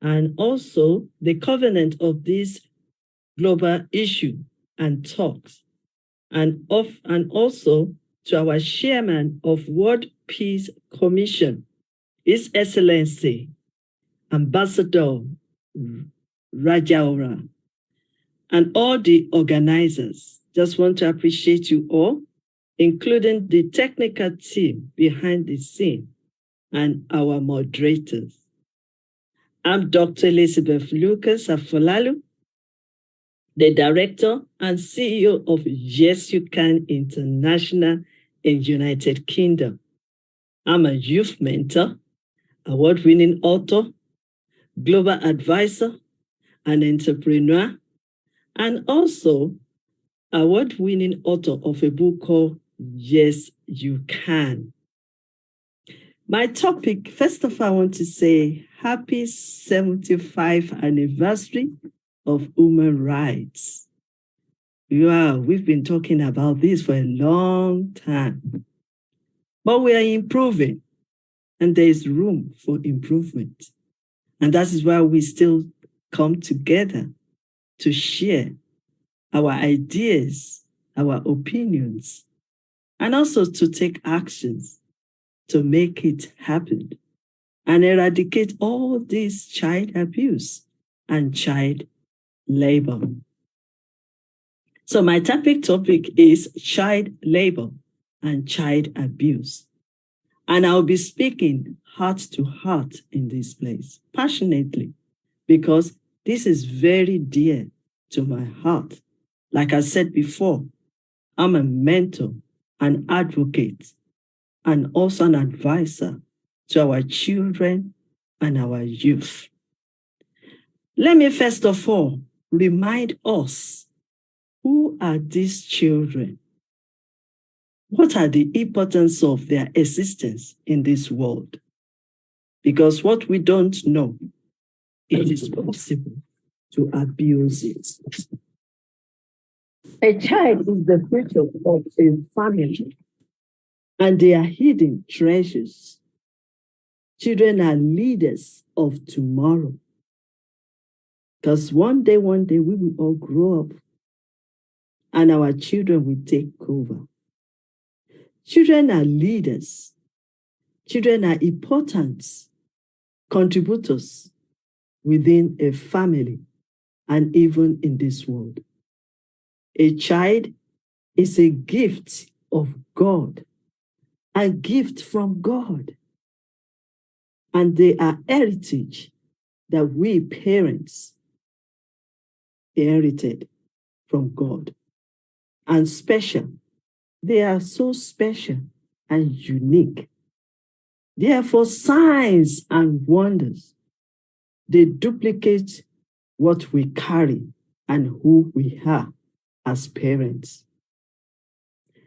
and also the covenant of this global issue and talks, and also to our chairman of World Peace Commission, His Excellency Ambassador Rajaura, and all the organizers. Just want to appreciate you all, including the technical team behind the scene and our moderators. I'm Dr. Elizabeth Lucas Afolalu, the director and CEO of Yes You Can International in United Kingdom. I'm a youth mentor, award-winning author, global advisor, an entrepreneur, and also award-winning author of a book called Yes You Can. My topic, first of all, I want to say happy 75th anniversary of human rights. Yeah, we've been talking about this for a long time, but we are improving, and there is room for improvement. And that is why we still come together to share our ideas, our opinions, and also to take actions to make it happen and eradicate all this child abuse and child labor. So my topic is child labor and child abuse. And I'll be speaking heart to heart in this place, passionately, because this is very dear to my heart. Like I said before, I'm a mentor, an advocate, and also an advisor to our children and our youth. Let me first of all remind us, who are these children? What are the importance of their existence in this world? Because what we don't know, it is possible to abuse it. A child is the future of a family, and they are hidden treasures. Children are leaders of tomorrow. Because one day, we will all grow up, and our children will take over. Children are leaders. Children are important contributors within a family and even in this world. A child is a gift of God, a gift from God. And they are heritage that we parents inherited from God. And special. They are so special and unique. Therefore, signs and wonders, they duplicate what we carry and who we are as parents.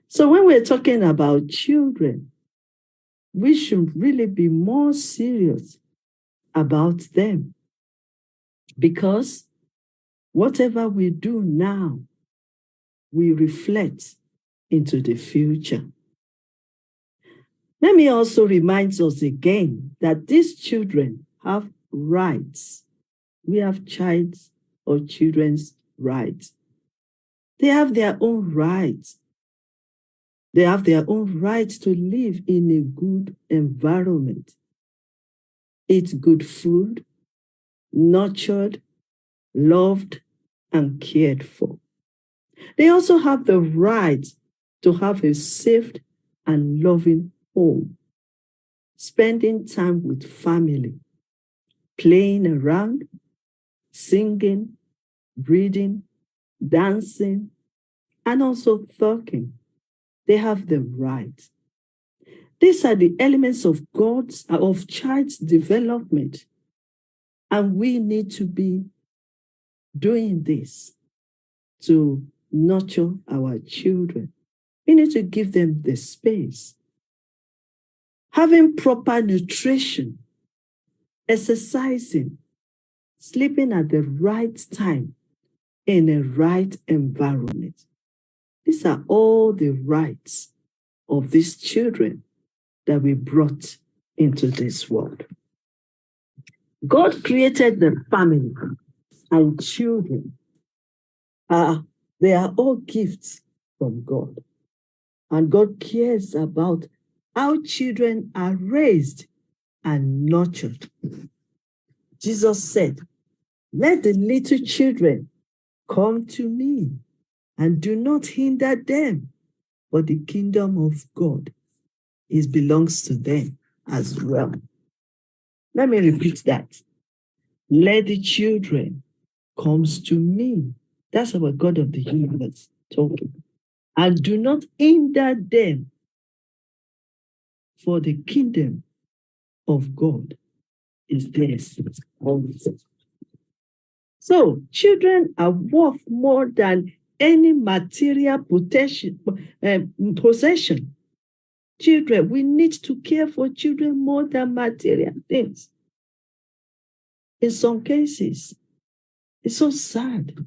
So when we're talking about children, we should really be more serious about them, because whatever we do now, we reflect into the future. Let me also remind us again that these children have rights. We have child's or children's rights. They have their own rights. They have their own rights to live in a good environment, eat good food, nurtured, loved, and cared for. They also have the right to have a safe and loving home, spending time with family, playing around, singing, reading, dancing, and also talking. They have the right. These are the elements of child's development. And we need to be doing this to nurture our children. We need to give them the space. Having proper nutrition, exercising, sleeping at the right time in a right environment. These are all the rights of these children that we brought into this world. God created the family and children. They are all gifts from God. And God cares about how children are raised and nurtured. Jesus said, "Let the little children come to me and do not hinder them, for the kingdom of God belongs to them as well." Let me repeat that. Let the children come to me. That's our God of the universe talking. And do not hinder them, for the kingdom of God is theirs also. So children are worth more than any material possession. Children, we need to care for children more than material things. In some cases, it's so sad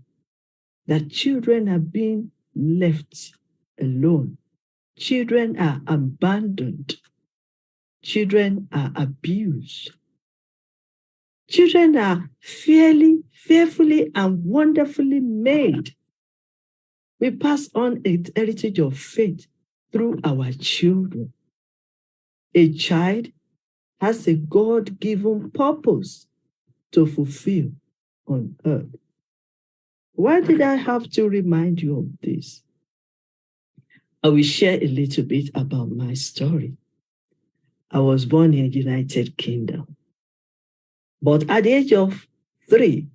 that children are being left alone. Children are abandoned. Children are abused. Children are fearfully, and wonderfully made. We pass on a heritage of faith through our children. A child has a God-given purpose to fulfill on earth. Why did I have to remind you of this? I will share a little bit about my story. I was born in the United Kingdom. But at the age of 3,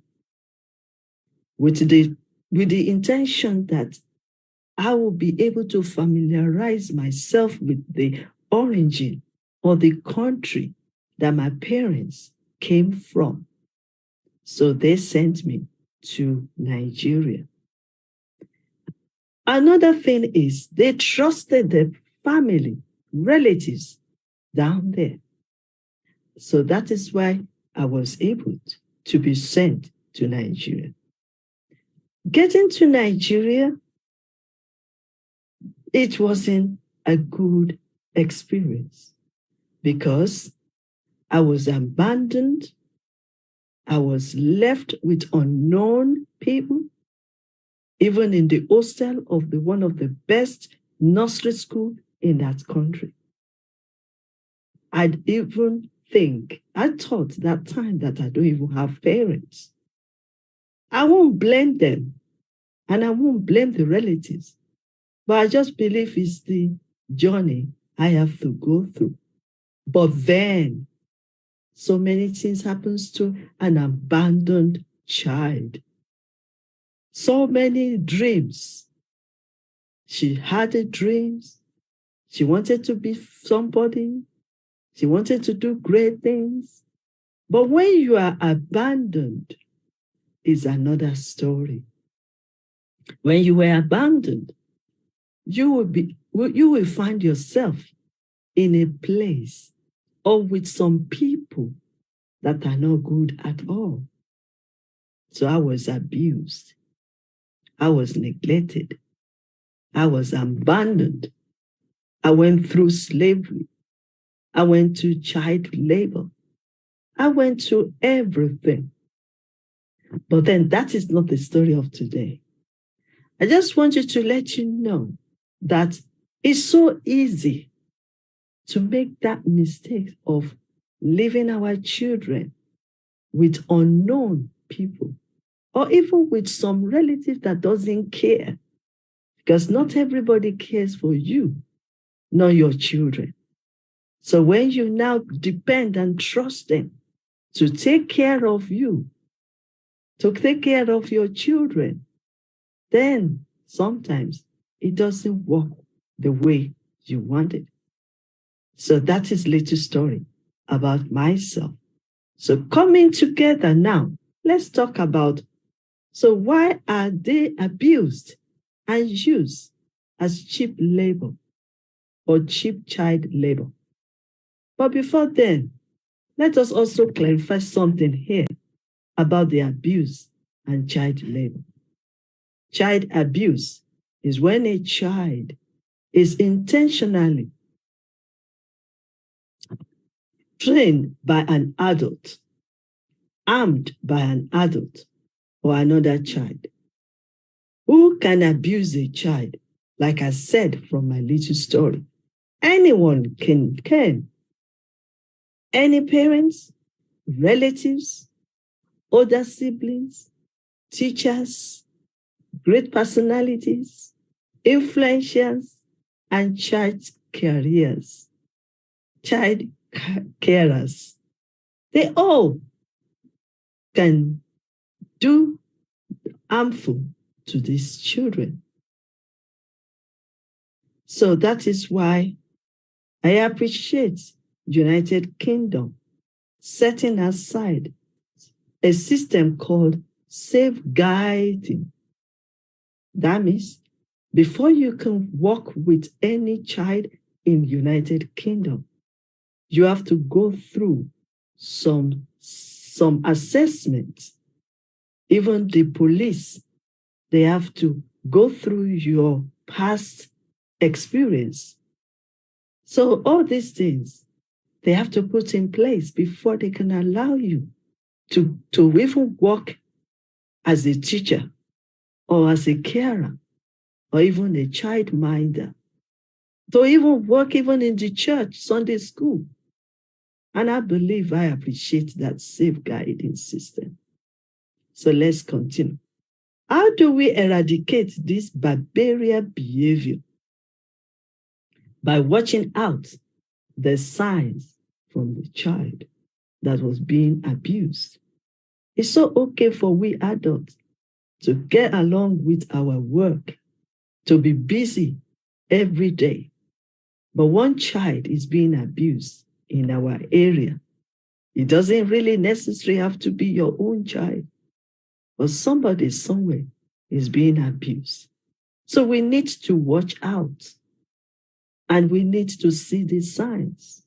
with the intention that I will be able to familiarize myself with the origin or the country that my parents came from. So they sent me to Nigeria. Another thing is they trusted the family, relatives down there. So that is why I was able to be sent to Nigeria. Getting to Nigeria, it wasn't a good experience because I was abandoned. I was left with unknown people, even in the hostel of one of the best nursery school in that country. I thought that time that I don't even have parents. I won't blame them, and I won't blame the relatives, but I just believe it's the journey I have to go through. But then, so many things happens to an abandoned child. So many dreams. She had a dreams. She wanted to be somebody. She wanted to do great things. But when you are abandoned, is another story. When you were abandoned, you will find yourself in a place or with some people that are not good at all. So I was abused. I was neglected. I was abandoned. I went through slavery. I went to child labor. I went to everything. But then that is not the story of today. I just want you to let you know that it's so easy to make that mistake of leaving our children with unknown people, or even with some relative that doesn't care, because not everybody cares for you, nor your children. So when you now depend and trust them to take care of you, to take care of your children, then sometimes it doesn't work the way you want it. So that is little story about myself. So coming together now, let's talk about, so why are they abused and used as cheap labor or cheap child labor? But before then, let us also clarify something here about the abuse and child labor. Child abuse is when a child is intentionally trained by an adult armed by an adult or another child. Who can abuse a child? Like I said from my little story, anyone can. Any parents, relatives, older siblings, teachers, great personalities, influencers, and child carers. They all can do harmful to these children. So that is why I appreciate United Kingdom setting aside a system called safeguarding. That means before you can work with any child in United Kingdom, you have to go through some assessments. Even the police, they have to go through your past experience. So all these things, they have to put in place before they can allow you to even work as a teacher or as a carer or even a child minder, to even work even in the church, Sunday school. And I appreciate that safeguarding system. So let's continue. How do we eradicate this barbarian behavior? By watching out the signs from the child that was being abused. It's so okay for we adults to get along with our work, to be busy every day. But one child is being abused in our area. It doesn't really necessarily have to be your own child, but somebody somewhere is being abused. So we need to watch out and we need to see the signs.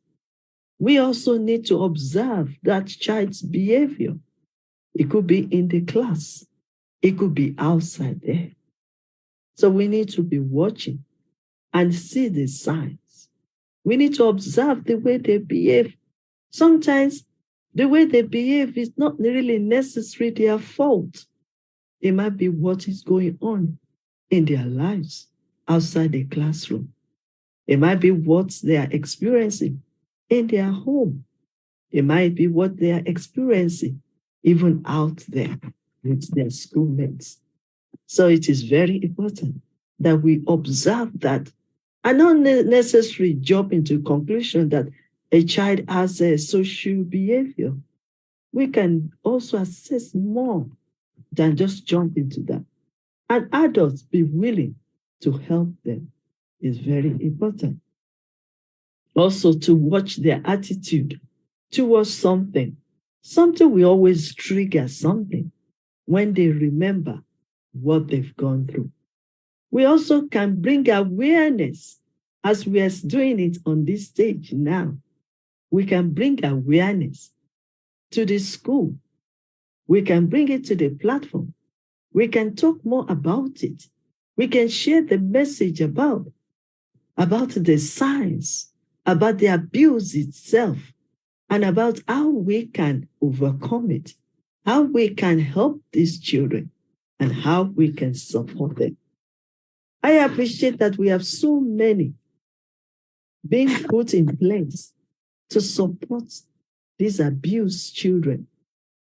We also need to observe that child's behavior. It could be in the class. It could be outside there. So we need to be watching and see the signs. We need to observe the way they behave. Sometimes the way they behave is not really necessarily their fault. It might be what is going on in their lives outside the classroom. It might be what they are experiencing in their home. It might be what they are experiencing even out there with their schoolmates. So it is very important that we observe that and not necessarily jump into conclusion that a child has a social behavior. We can also assess more than just jump into that. And adults be willing to help them is very important. Also to watch their attitude towards something. Something will always trigger something when they remember what they've gone through. We also can bring awareness as we are doing it on this stage now. We can bring awareness to the school. We can bring it to the platform. We can talk more about it. We can share the message about the science, about the abuse itself, and about how we can overcome it, how we can help these children, and how we can support them. I appreciate that we have so many being put in place to support these abused children,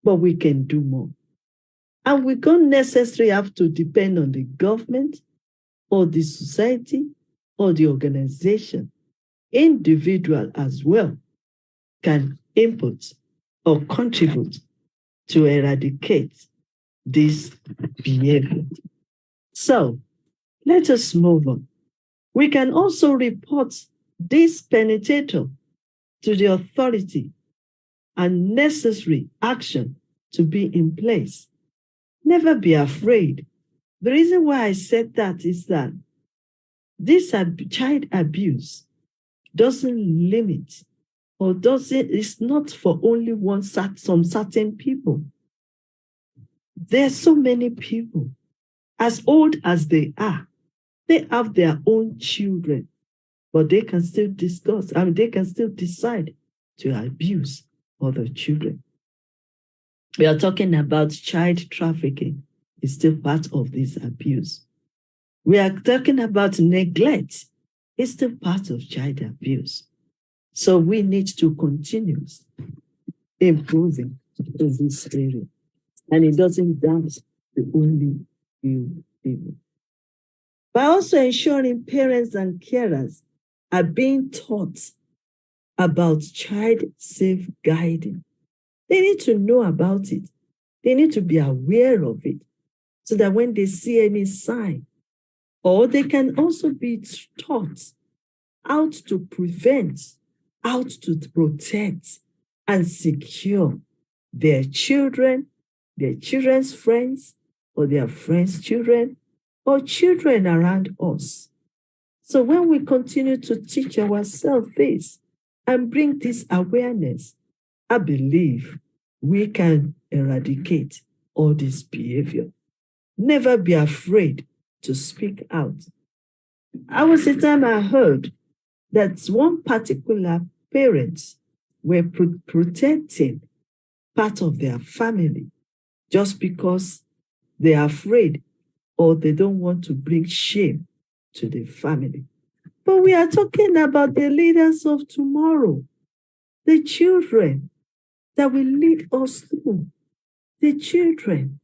but we can do more. And we don't necessarily have to depend on the government or the society or the organization. Individual as well can input or contribute to eradicate this behavior. So let us move on. We can also report this perpetrator to the authority and necessary action to be in place. Never be afraid. The reason why I said that is that this child abuse doesn't limit or it's not for only some certain people. There are so many people, as old as they are, they have their own children, but they can still they can still decide to abuse other children. We are talking about child trafficking. It's still part of this abuse. We are talking about neglect. It's still part of child abuse. So we need to continue improving in this area. And it doesn't dance the only few people. By also ensuring parents and carers are being taught about child safeguarding. They need to know about it. They need to be aware of it so that when they see any sign, or they can also be taught how to prevent, how to protect and secure their children, their children's friends, or their friends' children, or children around us. So when we continue to teach ourselves this and bring this awareness, I believe we can eradicate all this behavior. Never be afraid to speak out. I was a time I heard that one particular parents were protecting part of their family just because they are afraid or they don't want to bring shame to the family. But we are talking about the leaders of tomorrow, the children that will lead us through, the children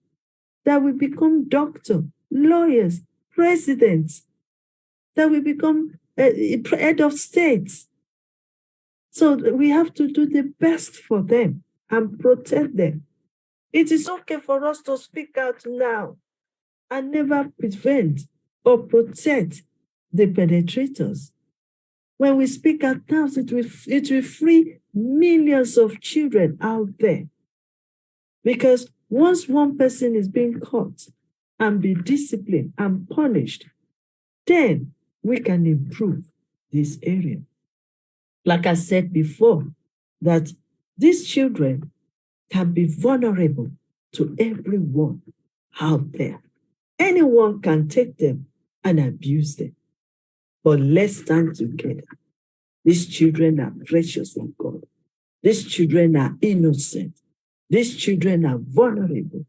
that will become doctors, lawyers, presidents, that will become head of states. So we have to do the best for them and protect them. It is okay for us to speak out now and never prevent or protect the penetrators. When we speak out now, it will free millions of children out there. Because once one person is being caught and be disciplined and punished, then we can improve this area. Like I said before, that these children can be vulnerable to everyone out there. Anyone can take them and abuse them. But let's stand together. These children are precious in God. These children are innocent. These children are vulnerable.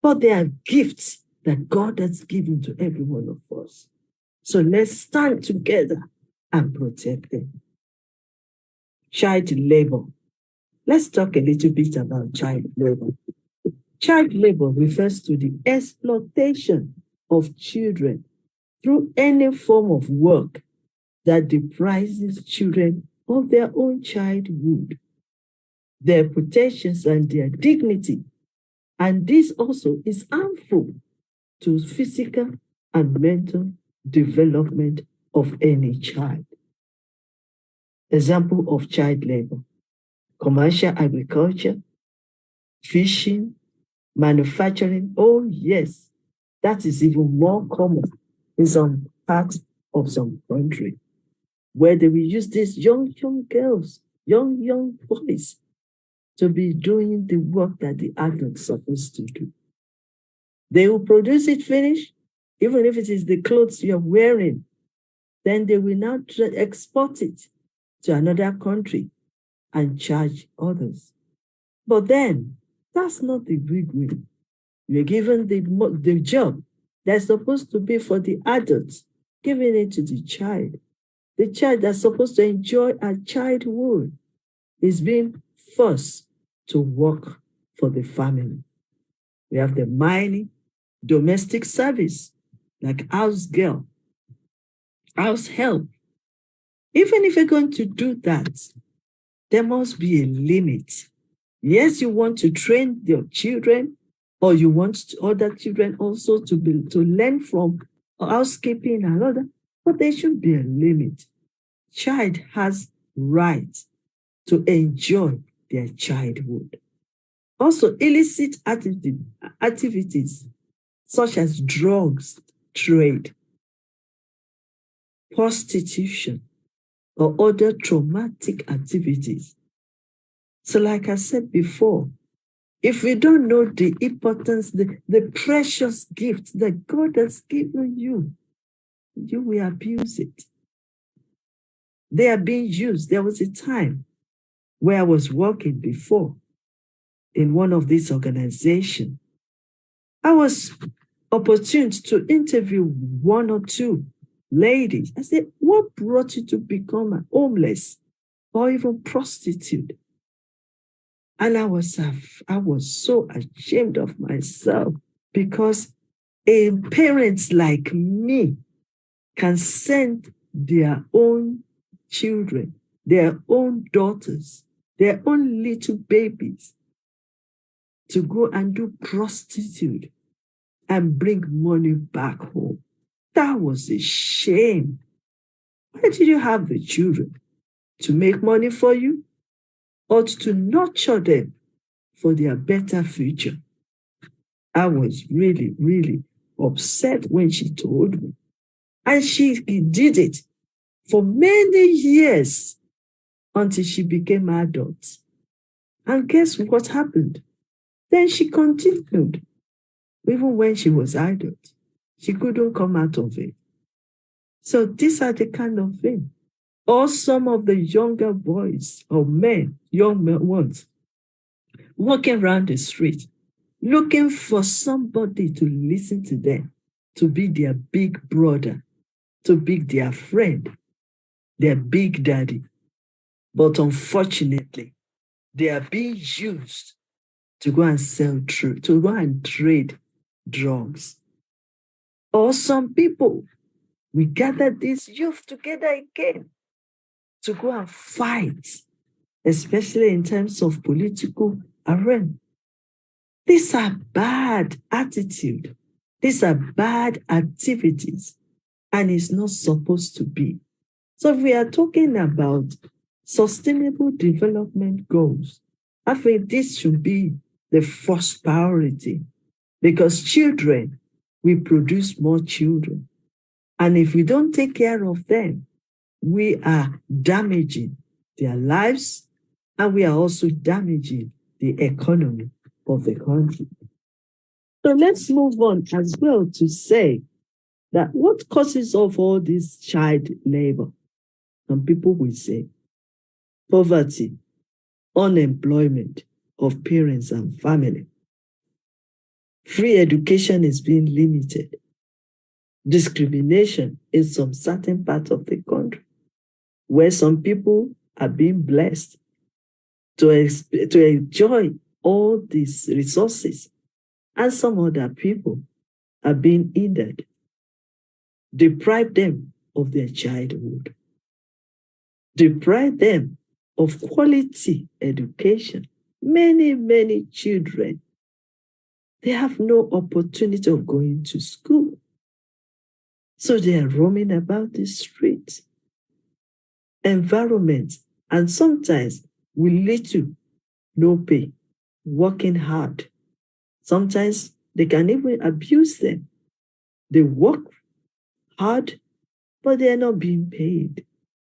But they are gifts that God has given to every one of us. So let's stand together and protect them. Child labor. Let's talk a little bit about child labor. Child labor refers to the exploitation of children through any form of work that deprives children of their own childhood, their protections, and their dignity. And this also is harmful to physical and mental development of any child. Example of child labor: commercial agriculture, fishing, manufacturing. Oh, yes, that is even more common in some parts of some country, where they will use these young girls, young boys to be doing the work that the adults are supposed to do. They will produce it finished, even if it is the clothes you're wearing, then they will now export it to another country and charge others. But then, that's not the big way. You're given the job that's supposed to be for the adults, giving it to the child. The child that's supposed to enjoy a childhood is being forced to work for the family. We have the mining, domestic service, like house girl, house help. Even if you're going to do that, there must be a limit. Yes, you want to train your children, or you want other children also to learn from housekeeping and other, but there should be a limit. Child has right to enjoy their childhood. Also, illicit activities such as drugs, trade, prostitution, or other traumatic activities. So like I said before, if we don't know the importance, the precious gift that God has given you, you will abuse it. They are being used. There was a time where I was working before, in one of these organizations, I was opportune to interview one or two ladies. I said, what brought you to become a homeless or even prostitute? And I was so ashamed of myself because parents like me can send their own children, their own daughters, their own little babies to go and do prostitute and bring money back home. That was a shame. Why did you have the children? To make money for you or to nurture them for their better future? I was really, really upset when she told me. And she did it for many years until she became adult. And guess what happened? Then she continued. Even when she was adult, she couldn't come out of it. So these are the kind of things. Or some of the younger boys or men, young ones, walking around the street, looking for somebody to listen to them, to be their big brother, to be their friend, their big daddy. But unfortunately, they are being used to go and to go and trade drugs. Or some people, we gather these youth together again to go and fight, especially in terms of political arena. These are bad attitudes. These are bad activities, and it's not supposed to be. So if we are talking about sustainable development goals, I think this should be the first priority, because children will produce more children. And if we don't take care of them, we are damaging their lives, and we are also damaging the economy of the country. So let's move on as well to say that what causes of all this child labor? Some people will say poverty, unemployment of parents and family. Free education is being limited. Discrimination in some certain parts of the country, where some people are being blessed to enjoy all these resources, and some other people are being hindered, deprive them of their childhood, deprive them of quality education. Many, many children, they have no opportunity of going to school. So they are roaming about the streets, environments, and sometimes with little, no pay, working hard. Sometimes they can even abuse them. They work hard, but they are not being paid,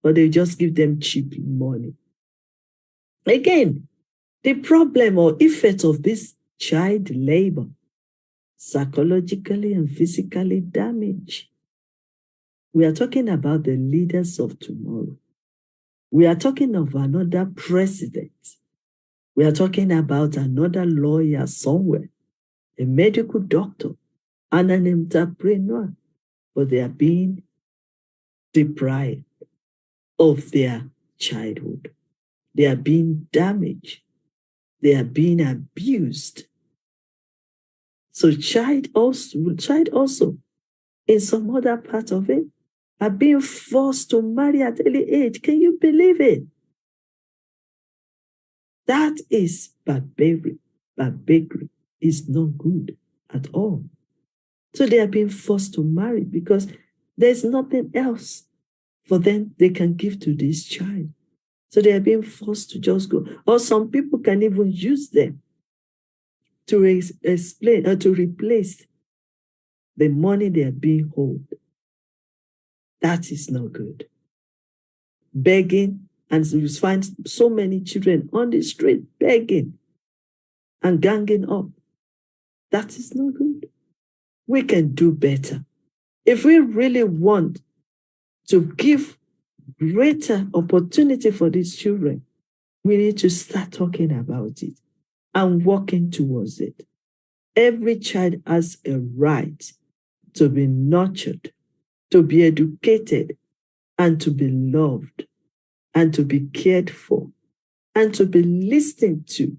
but they just give them cheap money. Again, the problem or effect of this child labor, psychologically and physically damage. We are talking about the leaders of tomorrow. We are talking of another president. We are talking about another lawyer somewhere, a medical doctor, and an entrepreneur, but they are being deprived of their childhood. They are being damaged. They are being abused. So child also, in some other part of it, are being forced to marry at early age. Can you believe it? That is barbaric. Barbaric is not good at all. So they are being forced to marry because there's nothing else for them they can give to this child. So they are being forced to just go. Or some people can even use them to explain or to replace the money they are being owed. That is not good. Begging, and you find so many children on the street begging and ganging up. That is not good. We can do better. If we really want to give greater opportunity for these children, we need to start talking about it. and working towards it. Every child has a right to be nurtured, to be educated, and to be loved, and to be cared for, and to be listened to.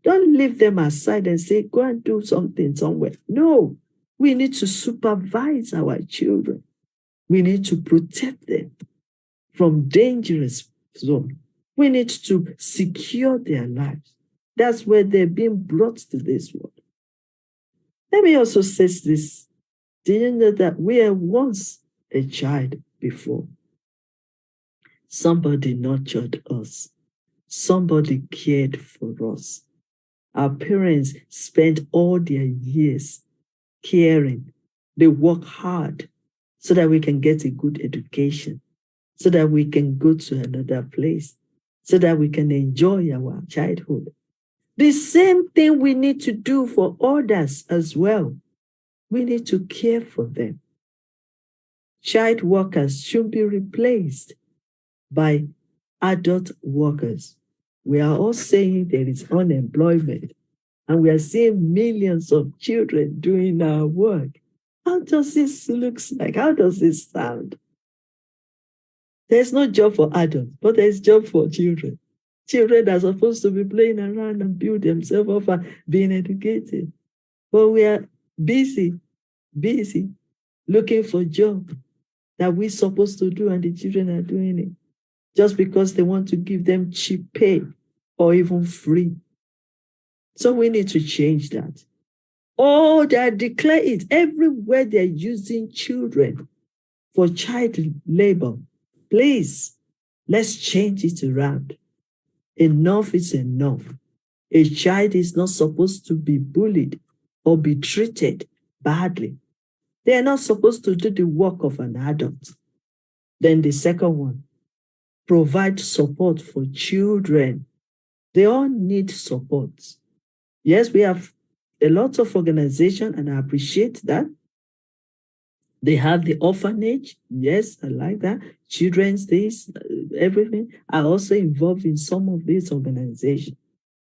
Don't leave them aside and say, go and do something somewhere. No, we need to supervise our children. We need to protect them from dangerous zone. We need to secure their lives. That's where they're being brought to this world. Let me also say this. Did you know that we were once a child before? Somebody nurtured us. Somebody cared for us. Our parents spent all their years caring. They work hard so that we can get a good education, so that we can go to another place, so that we can enjoy our childhood. The same thing we need to do for others as well. We need to care for them. Child workers should be replaced by adult workers. We are all saying there is unemployment, and we are seeing millions of children doing our work. How does this look like? How does this sound? There's no job for adults, but there's job for children. Children are supposed to be playing around and build themselves up and being educated. But we are busy looking for jobs that we're supposed to do, and the children are doing it just because they want to give them cheap pay or even free. So we need to change that. Oh, they declare it everywhere they're using children for child labor. Please, let's change it around. Enough is enough. A child is not supposed to be bullied or be treated badly. They are not supposed to do the work of an adult. Then the second one, provide support for children. They all need support. Yes, we have a lot of organizations, and I appreciate that. They have the orphanage. Yes, I like that. Children's Days, everything. I also involved in some of these organizations.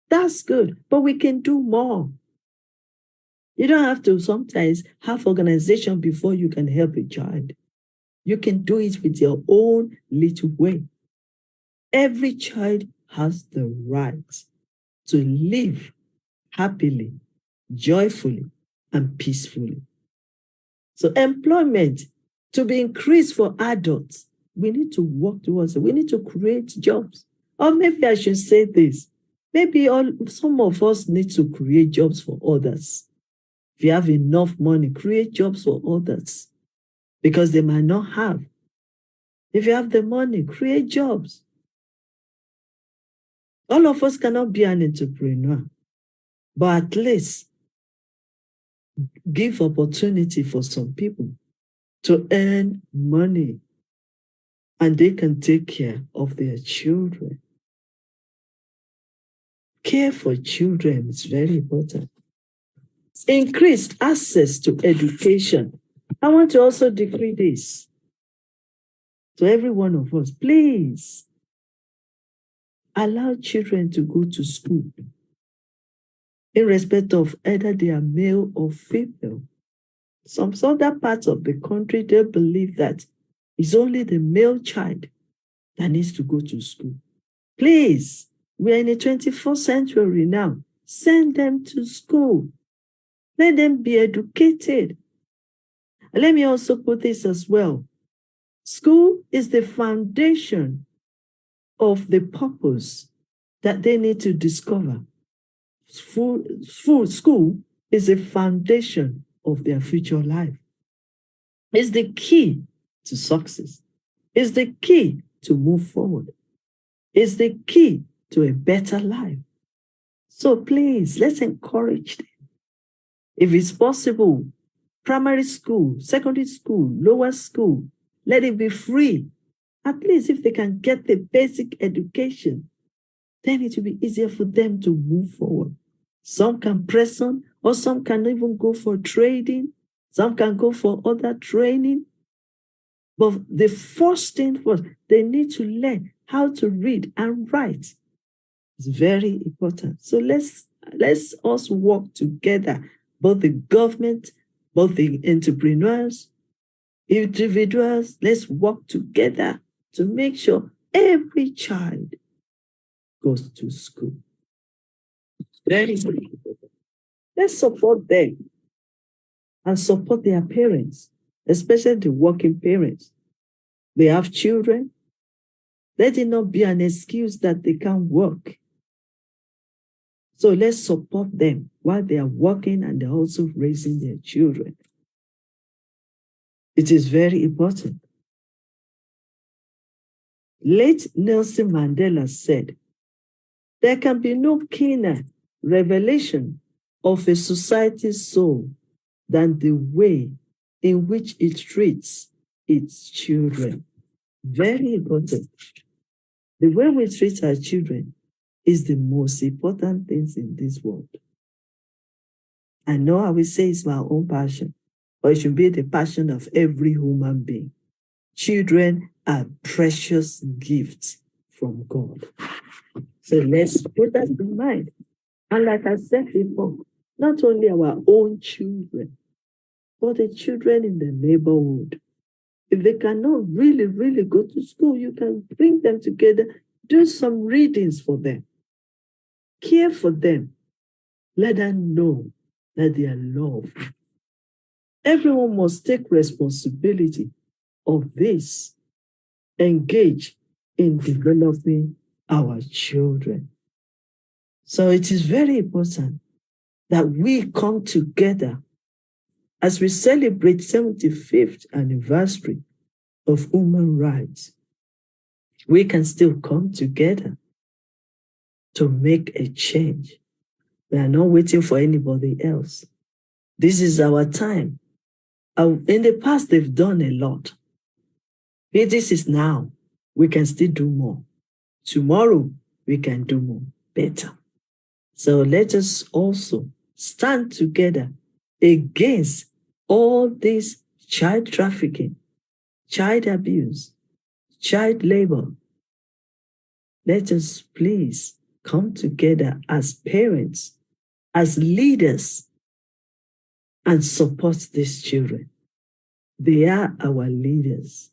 That's good, but we can do more. You don't have to sometimes have organization before you can help a child. You can do it with your own little way. Every child has the right to live happily, joyfully, and peacefully. So employment to be increased for adults, we need to work towards it. We need to create jobs. Or maybe I should say this. Maybe some of us need to create jobs for others. If you have enough money, create jobs for others because they might not have. If you have the money, create jobs. All of us cannot be an entrepreneur, but at least give opportunity for some people to earn money, and they can take care of their children. Care for children is very important. Increased access to education. I want to also decree this to every one of us. Please allow children to go to school, in respect of either they are male or female. Some other parts of the country, they believe that it's only the male child that needs to go to school. Please, we are in the 21st century now. Send them to school. Let them be educated. And let me also put this as well. School is the foundation of the purpose that they need to discover. School is a foundation of their future life. It's the key to success. It's the key to move forward. It's the key to a better life. So please, let's encourage them. If it's possible, primary school, secondary school, lower school, let it be free. At least if they can get the basic education, then it will be easier for them to move forward. Some can press on, or some can even go for trading. Some can go for other training. But the first thing was they need to learn how to read and write. It's very important. So let's Let's us work together, both the government, both the entrepreneurs, individuals. Let's work together to make sure every child goes to school. Very important. Let's support them and support their parents, especially the working parents. They have children. Let it not be an excuse that they can't work. So let's support them while they are working and they're also raising their children. It is very important. Late Nelson Mandela said, there can be no keener revelation of a society's soul than the way in which it treats its children. Very important. The way we treat our children is the most important things in this world. I know I will say it's my own passion, but it should be the passion of every human being. Children are precious gifts from God. So let's put that in mind. And like I said before, not only our own children, but the children in the neighborhood. If they cannot really go to school, you can bring them together, do some readings for them, care for them, let them know that they are loved. Everyone must take responsibility of this, engage in developing our children. So it is very important that we come together as we celebrate 75th anniversary of human rights. We can still come together to make a change. We are not waiting for anybody else. This is our time. In the past, they've done a lot. This is now. We can still do more. Tomorrow, we can do more, better. So let us also stand together against all this child trafficking, child abuse, child labor. Let us please come together as parents, as leaders, and support these children. They are our leaders.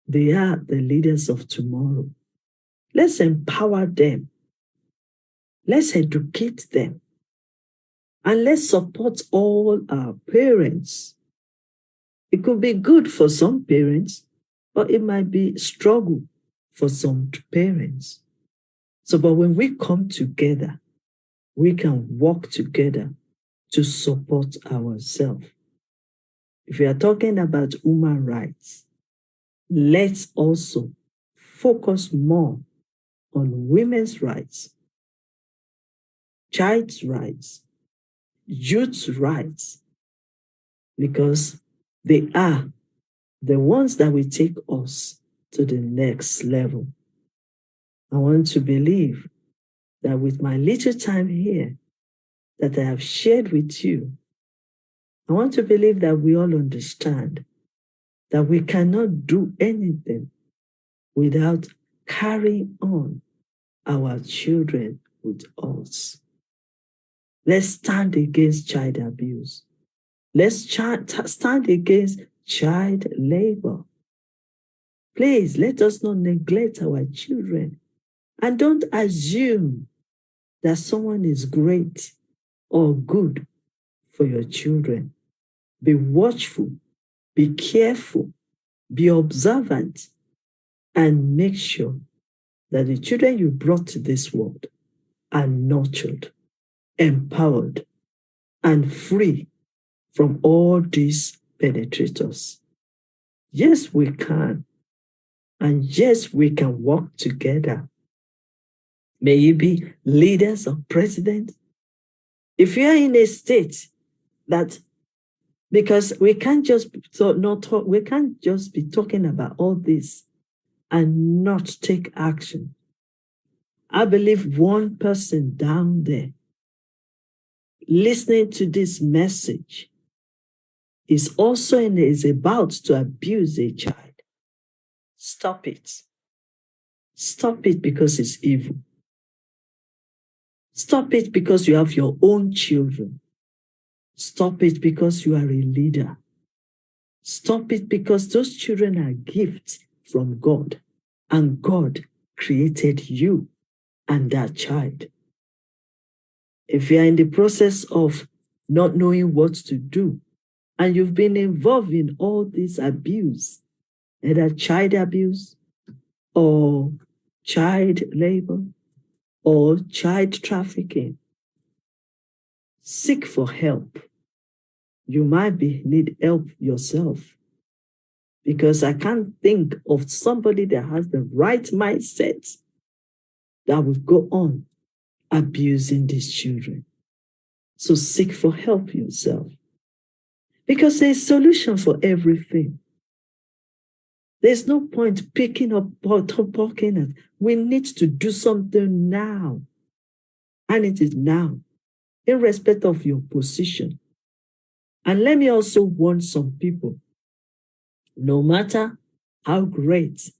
They are the leaders of tomorrow. Let's empower them. Let's educate them. And let's support all our parents. It could be good for some parents, but it might be struggle for some parents. So, but when we come together, we can work together to support ourselves. If we are talking about human rights, let's also focus more on women's rights, child's rights, youth's rights, because they are the ones that will take us to the next level. I want to believe that with my little time here that I have shared with you, I want to believe that we all understand that we cannot do anything without carrying on our children with us. Let's stand against child abuse. Let's stand against child labor. Please, let us not neglect our children. And don't assume that someone is great or good for your children. Be watchful, be careful, be observant, and make sure that the children you brought to this world are nurtured, empowered, and free from all these penetrators. Yes, we can. And yes, we can work together. May you be leaders or presidents. If you are in a state that, because we can't just be talking about all this and not take action. I believe one person down there listening to this message is also is about to abuse a child. Stop it. Stop it because it's evil. Stop it because you have your own children. Stop it because you are a leader. Stop it because those children are gifts from God, and God created you and that child. If you are in the process of not knowing what to do, and you've been involved in all this abuse, either child abuse or child labor or child trafficking, seek for help. You might need help yourself, because I can't think of somebody that has the right mindset that will go on abusing these children. So seek for help yourself, because there's a solution for everything. There's no point picking up pocket. We need to do something now. And it is now, in respect of your position. And let me also warn some people, no matter how great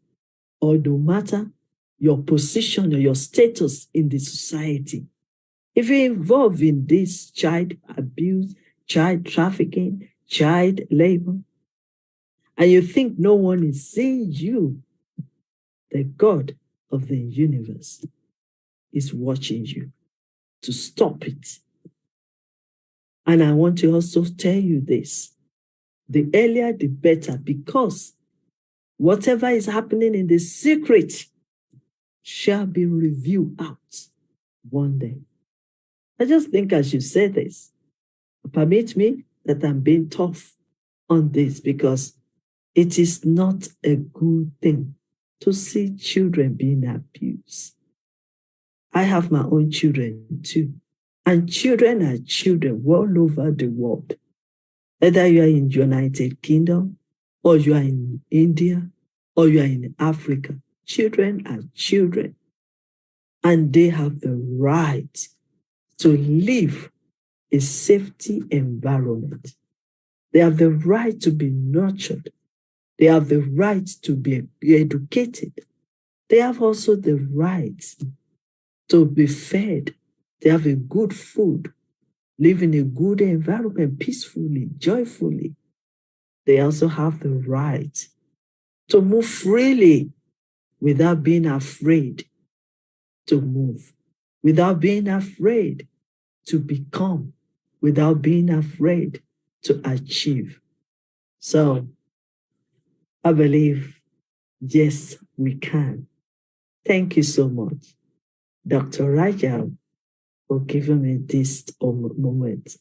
or no matter your position or your status in the society, if you're involved in this child abuse, child trafficking, child labor, and you think no one is seeing you, the God of the universe is watching you to stop it. And I want to also tell you this, the earlier the better, because whatever is happening in the secret shall be revealed out one day. I just think I should say this. Permit me that I'm being tough on this, because it is not a good thing to see children being abused. I have my own children too. And children are children all over the world. Whether you are in the United Kingdom, or you are in India, or you are in Africa, children are children. And they have the right to live a safety environment. They have the right to be nurtured. They have the right to be educated. They have also the right to be fed. They have a good food, live in a good environment, peacefully, joyfully. They also have the right to move freely without being afraid to move, without being afraid to become, without being afraid to achieve. So I believe, yes, we can. Thank you so much, Dr. Rajab, for giving me this moment.